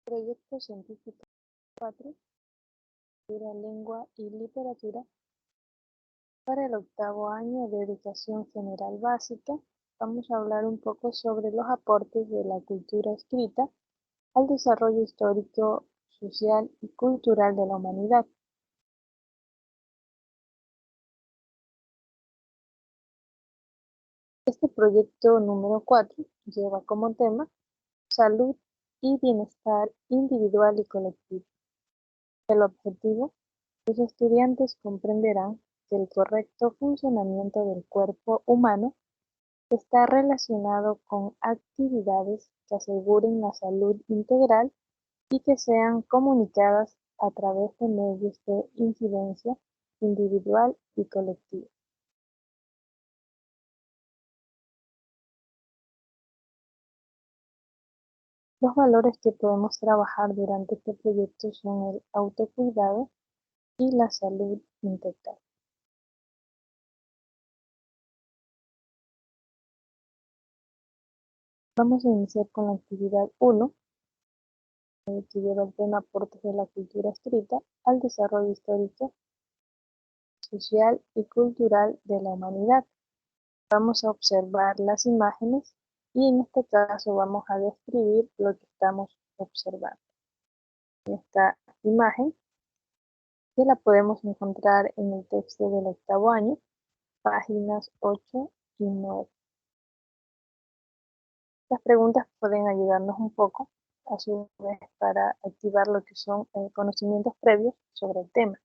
Proyecto científico 4, lengua y literatura, para el octavo año de educación general básica. Vamos a hablar un poco sobre los aportes de la cultura escrita al desarrollo histórico, social y cultural de la humanidad. Este proyecto número 4 lleva como tema salud y bienestar individual y colectivo. El objetivo: los estudiantes comprenderán que el correcto funcionamiento del cuerpo humano está relacionado con actividades que aseguren la salud integral y que sean comunicadas a través de medios de incidencia individual y colectiva. Los valores que podemos trabajar durante este proyecto son el autocuidado y la salud integral. Vamos a iniciar con la actividad 1, que lleva el tema aportes de la cultura escrita al desarrollo histórico, social y cultural de la humanidad. Vamos a observar las imágenes y en este caso vamos a describir lo que estamos observando. Esta imagen, que la podemos encontrar en el texto del octavo año, páginas 8 y 9. Las preguntas pueden ayudarnos un poco, a su vez, para activar lo que son conocimientos previos sobre el tema.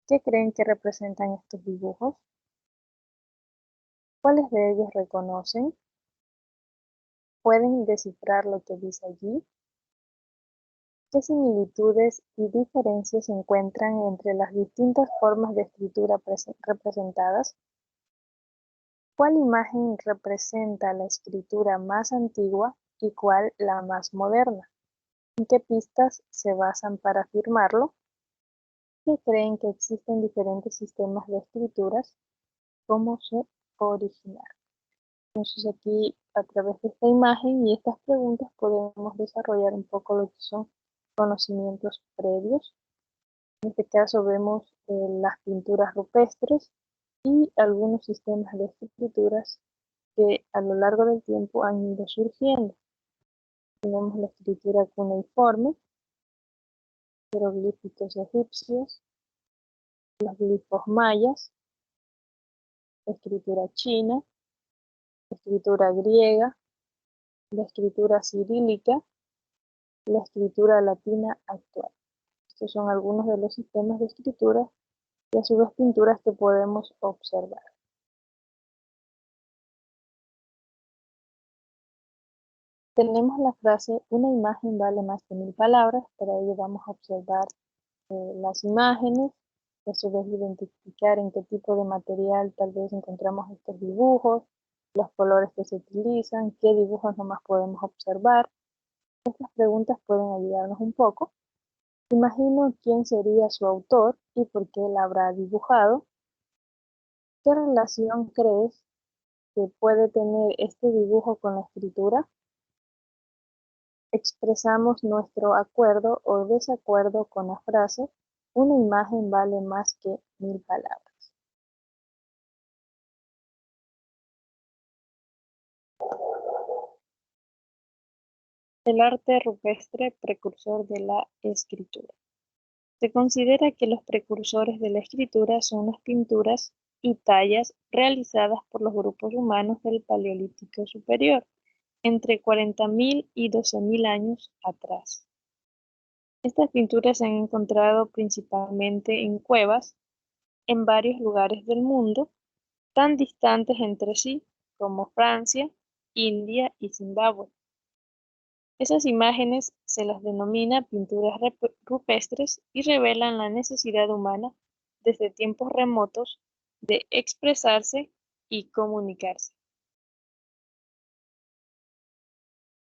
¿Qué creen que representan estos dibujos? ¿Cuáles de ellos reconocen? ¿Pueden descifrar lo que dice allí? ¿Qué similitudes y diferencias se encuentran entre las distintas formas de escritura representadas? ¿Cuál imagen representa la escritura más antigua y cuál la más moderna? ¿En qué pistas se basan para afirmarlo? ¿Qué creen que existen diferentes sistemas de escrituras? ¿Cómo se originaron? Entonces aquí, a través de esta imagen y estas preguntas, podemos desarrollar un poco lo que son conocimientos previos. En este caso vemos las pinturas rupestres y algunos sistemas de escrituras que a lo largo del tiempo han ido surgiendo. Tenemos la escritura cuneiforme, jeroglíficos egipcios, los glifos mayas, escritura china, escritura griega, la escritura cirílica, la escritura latina actual. Estos son algunos de los sistemas de escritura y a su vez pinturas que podemos observar. Tenemos la frase: una imagen vale más que 1000 palabras. Para ello vamos a observar las imágenes, y a su vez identificar en qué tipo de material tal vez encontramos estos dibujos, los colores que se utilizan, qué dibujos nomás podemos observar. Estas preguntas pueden ayudarnos un poco. Imagino quién sería su autor y por qué la habrá dibujado. ¿Qué relación crees que puede tener este dibujo con la escritura? Expresamos nuestro acuerdo o desacuerdo con la frase: una imagen vale más que 1000 palabras. El arte rupestre, precursor de la escritura. Se considera que los precursores de la escritura son las pinturas y tallas realizadas por los grupos humanos del Paleolítico Superior, entre 40.000 y 12.000 años atrás. Estas pinturas se han encontrado principalmente en cuevas en varios lugares del mundo, tan distantes entre sí como Francia, India y Zimbabue. Esas imágenes se las denomina pinturas rupestres y revelan la necesidad humana desde tiempos remotos de expresarse y comunicarse.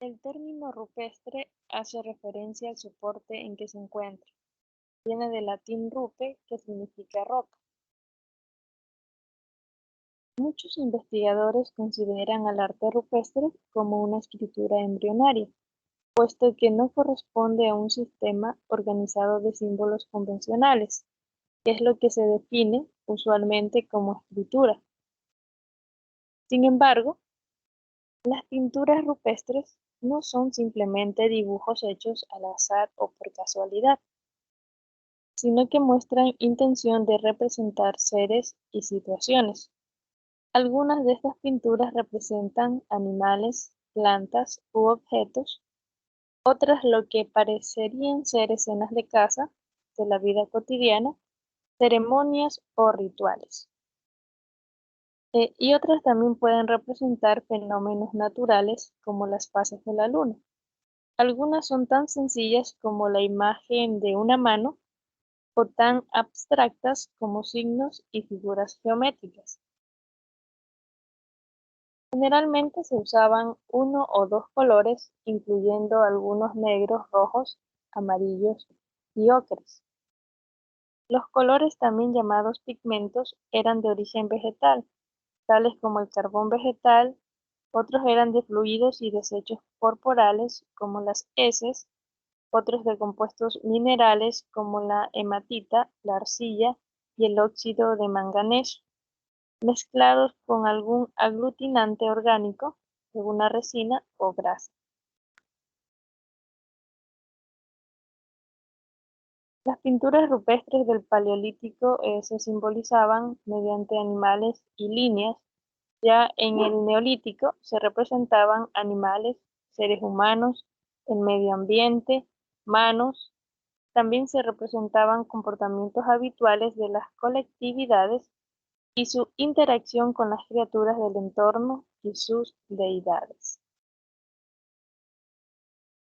El término rupestre hace referencia al soporte en que se encuentra. Viene del latín rupe, que significa roca. Muchos investigadores consideran al arte rupestre como una escritura embrionaria, puesto que no corresponde a un sistema organizado de símbolos convencionales, que es lo que se define usualmente como escritura. Sin embargo, las pinturas rupestres no son simplemente dibujos hechos al azar o por casualidad, sino que muestran intención de representar seres y situaciones. Algunas de estas pinturas representan animales, plantas u objetos, otras lo que parecerían ser escenas de casa, de la vida cotidiana, ceremonias o rituales. Y otras también pueden representar fenómenos naturales como las fases de la luna. Algunas son tan sencillas como la imagen de una mano o tan abstractas como signos y figuras geométricas. Generalmente se usaban uno o dos colores, incluyendo algunos negros, rojos, amarillos y ocres. Los colores, también llamados pigmentos, eran de origen vegetal, tales como el carbón vegetal. Otros eran de fluidos y desechos corporales, como las heces, otros de compuestos minerales, como la hematita, la arcilla y el óxido de manganeso, mezclados con algún aglutinante orgánico, alguna resina o grasa. Las pinturas rupestres del Paleolítico se simbolizaban mediante animales y líneas. Ya en el Neolítico se representaban animales, seres humanos, el medio ambiente, manos. También se representaban comportamientos habituales de las colectividades y su interacción con las criaturas del entorno y sus deidades.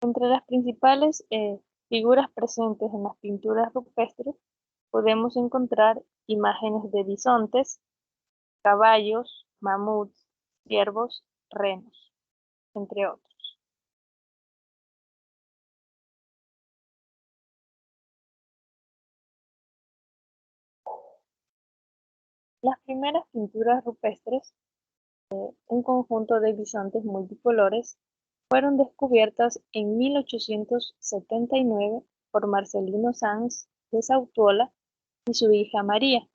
Entre las principales figuras presentes en las pinturas rupestres podemos encontrar imágenes de bisontes, caballos, mamuts, ciervos, renos, entre otros. Las primeras pinturas rupestres, un conjunto de bisontes multicolores, fueron descubiertas en 1879 por Marcelino Sanz de Sautuola y su hija María,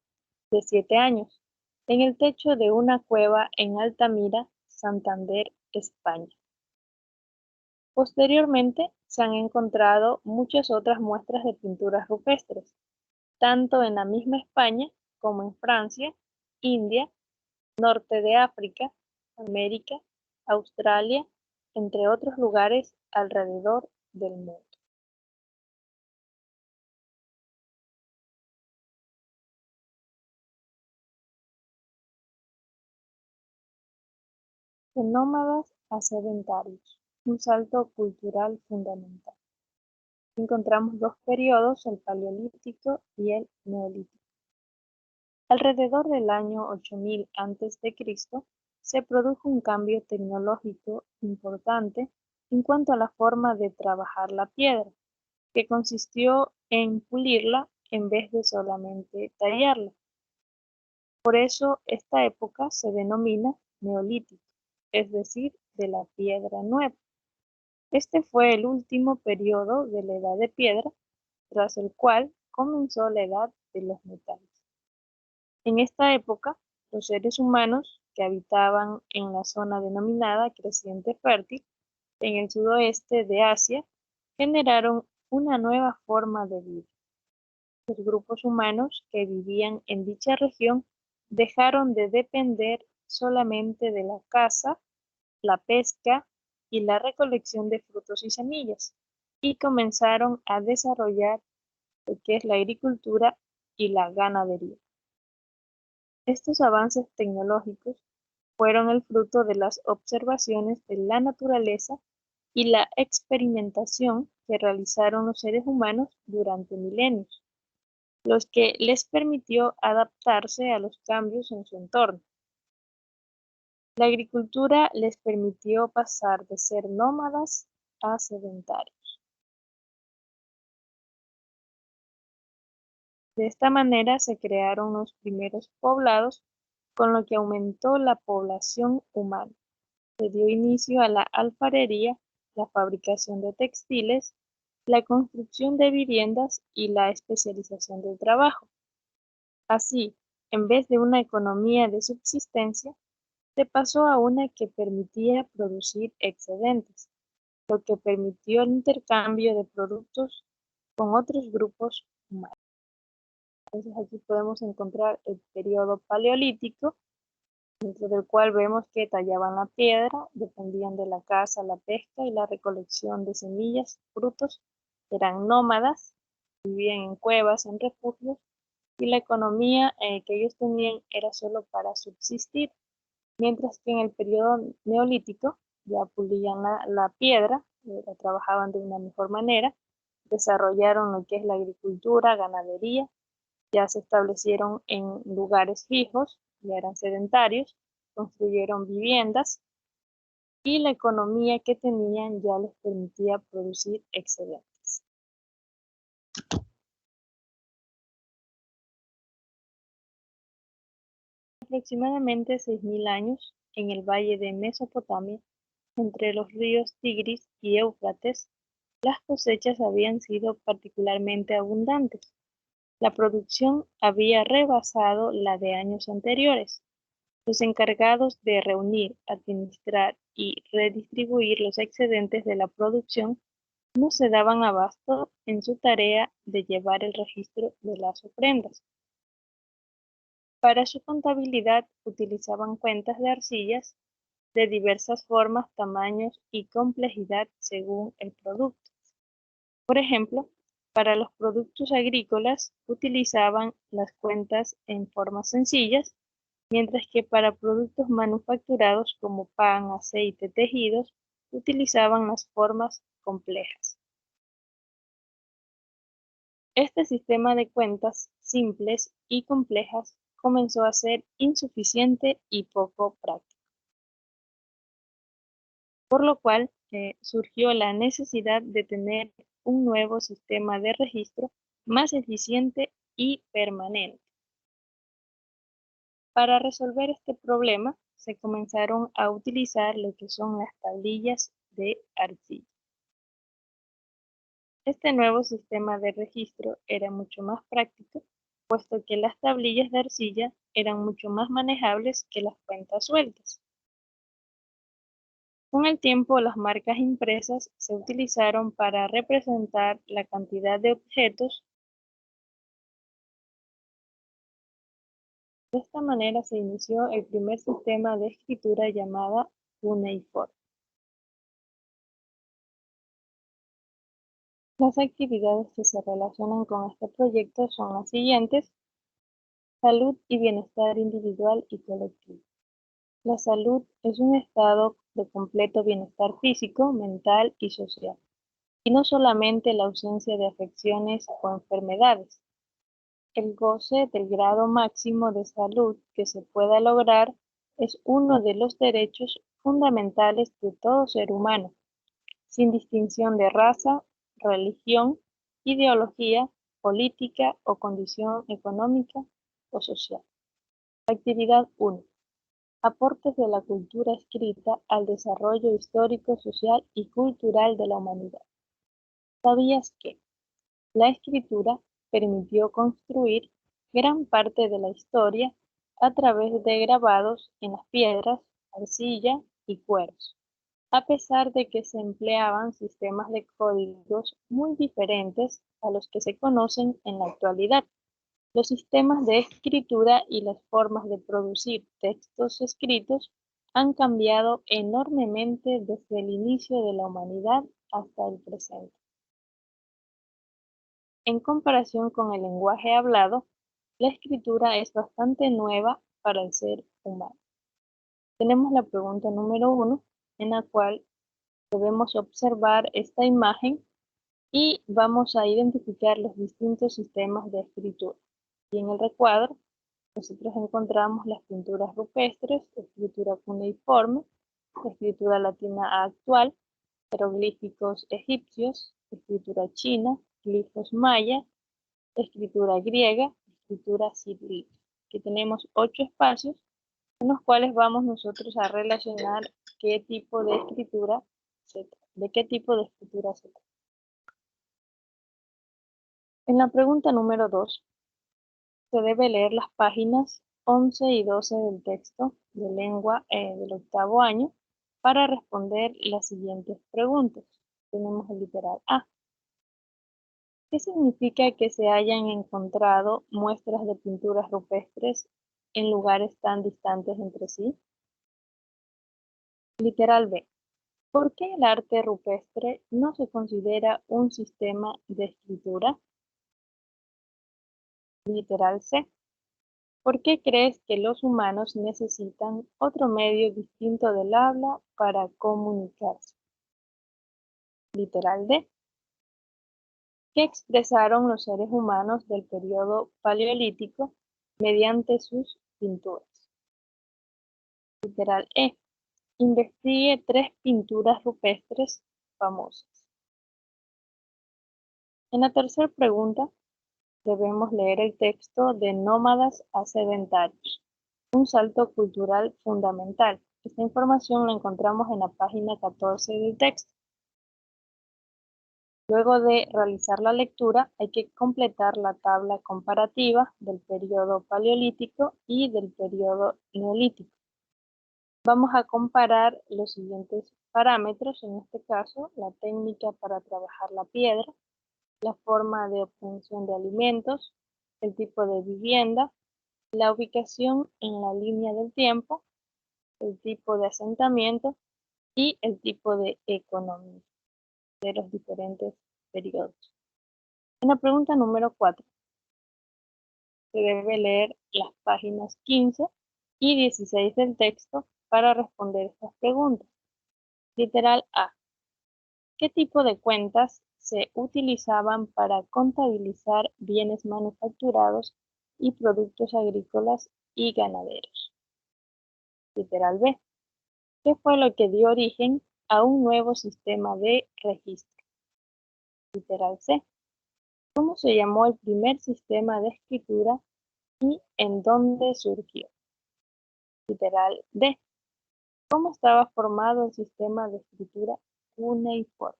de 7 años, en el techo de una cueva en Altamira, Santander, España. Posteriormente, se han encontrado muchas otras muestras de pinturas rupestres, tanto en la misma España como en Francia, India, norte de África, América, Australia, entre otros lugares alrededor del mundo. De nómadas a sedentarios, un salto cultural fundamental. Encontramos dos periodos, el Paleolítico y el Neolítico. Alrededor del año 8000 a.C., se produjo un cambio tecnológico importante en cuanto a la forma de trabajar la piedra, que consistió en pulirla en vez de solamente tallarla. Por eso esta época se denomina Neolítico, es decir, de la piedra nueva. Este fue el último periodo de la Edad de Piedra, tras el cual comenzó la Edad de los Metales. En esta época, los seres humanos que habitaban en la zona denominada Creciente Fértil, en el sudoeste de Asia, generaron una nueva forma de vida. Los grupos humanos que vivían en dicha región dejaron de depender solamente de la caza, la pesca y la recolección de frutos y semillas, y comenzaron a desarrollar lo que es la agricultura y la ganadería. Estos avances tecnológicos fueron el fruto de las observaciones de la naturaleza y la experimentación que realizaron los seres humanos durante milenios, los que les permitió adaptarse a los cambios en su entorno. La agricultura les permitió pasar de ser nómadas a sedentarios. De esta manera se crearon los primeros poblados, con lo que aumentó la población humana. Se dio inicio a la alfarería, la fabricación de textiles, la construcción de viviendas y la especialización del trabajo. Así, en vez de una economía de subsistencia, se pasó a una que permitía producir excedentes, lo que permitió el intercambio de productos con otros grupos humanos. Entonces aquí podemos encontrar el periodo paleolítico, dentro del cual vemos que tallaban la piedra, dependían de la caza, la pesca y la recolección de semillas, frutos, eran nómadas, vivían en cuevas, en refugios, y la economía que ellos tenían era solo para subsistir, mientras que en el periodo neolítico ya pulían la piedra, la trabajaban de una mejor manera, desarrollaron lo que es la agricultura, ganadería, ya se establecieron en lugares fijos, ya eran sedentarios, construyeron viviendas y la economía que tenían ya les permitía producir excedentes. Aproximadamente 6.000 años, en el valle de Mesopotamia, entre los ríos Tigris y Éufrates, las cosechas habían sido particularmente abundantes. La producción había rebasado la de años anteriores. Los encargados de reunir, administrar y redistribuir los excedentes de la producción no se daban abasto en su tarea de llevar el registro de las ofrendas. Para su contabilidad utilizaban cuentas de arcillas de diversas formas, tamaños y complejidad según el producto. Por ejemplo, para los productos agrícolas utilizaban las cuentas en formas sencillas, mientras que para productos manufacturados como pan, aceite, tejidos, utilizaban las formas complejas. Este sistema de cuentas simples y complejas comenzó a ser insuficiente y poco práctico, por lo cual surgió la necesidad de tener un nuevo sistema de registro más eficiente y permanente. Para resolver este problema, se comenzaron a utilizar lo que son las tablillas de arcilla. Este nuevo sistema de registro era mucho más práctico, puesto que las tablillas de arcilla eran mucho más manejables que las cuentas sueltas. Con el tiempo, las marcas impresas se utilizaron para representar la cantidad de objetos. De esta manera se inició el primer sistema de escritura llamada cuneiforme. Las actividades que se relacionan con este proyecto son las siguientes: salud y bienestar individual y colectivo. La salud es un estado de completo bienestar físico, mental y social, y no solamente la ausencia de afecciones o enfermedades. El goce del grado máximo de salud que se pueda lograr es uno de los derechos fundamentales de todo ser humano, sin distinción de raza, religión, ideología, política o condición económica o social. Actividad 1. Aportes de la cultura escrita al desarrollo histórico, social y cultural de la humanidad. ¿Sabías que la escritura permitió construir gran parte de la historia a través de grabados en las piedras, arcilla y cueros? A pesar de que se empleaban sistemas de códigos muy diferentes a los que se conocen en la actualidad, los sistemas de escritura y las formas de producir textos escritos han cambiado enormemente desde el inicio de la humanidad hasta el presente. En comparación con el lenguaje hablado, la escritura es bastante nueva para el ser humano. Tenemos la pregunta número 1, en la cual debemos observar esta imagen y vamos a identificar los distintos sistemas de escritura. Y en el recuadro nosotros encontramos las pinturas rupestres, escritura cuneiforme, escritura latina actual, jeroglíficos egipcios, escritura china, glifos maya, escritura griega, escritura cirílica. Aquí tenemos 8 espacios en los cuales vamos nosotros a relacionar qué tipo de escritura Z. ¿De qué tipo de escritura se trata? En la pregunta número 2, se debe leer las páginas 11 y 12 del texto de lengua del octavo año para responder las siguientes preguntas. Tenemos el literal A. ¿Qué significa que se hayan encontrado muestras de pinturas rupestres en lugares tan distantes entre sí? Literal B. ¿Por qué el arte rupestre no se considera un sistema de escritura? Literal C. ¿Por qué crees que los humanos necesitan otro medio distinto del habla para comunicarse? Literal D. ¿Qué expresaron los seres humanos del periodo paleolítico mediante sus pinturas? Literal E. Investigue 3 pinturas rupestres famosas. En la tercera pregunta, debemos leer el texto de Nómadas a sedentarios, un salto cultural fundamental. Esta información la encontramos en la página 14 del texto. Luego de realizar la lectura, hay que completar la tabla comparativa del periodo paleolítico y del periodo neolítico. Vamos a comparar los siguientes parámetros, en este caso, la técnica para trabajar la piedra, la forma de obtención de alimentos, el tipo de vivienda, la ubicación en la línea del tiempo, el tipo de asentamiento y el tipo de economía de los diferentes periodos. En la pregunta número 4, se debe leer las páginas 15 y 16 del texto para responder estas preguntas. Literal A. ¿Qué tipo de cuentas se utilizaban para contabilizar bienes manufacturados y productos agrícolas y ganaderos? Literal B. ¿Qué fue lo que dio origen a un nuevo sistema de registro? Literal C. ¿Cómo se llamó el primer sistema de escritura y en dónde surgió? Literal D. ¿Cómo estaba formado el sistema de escritura cuneiforme?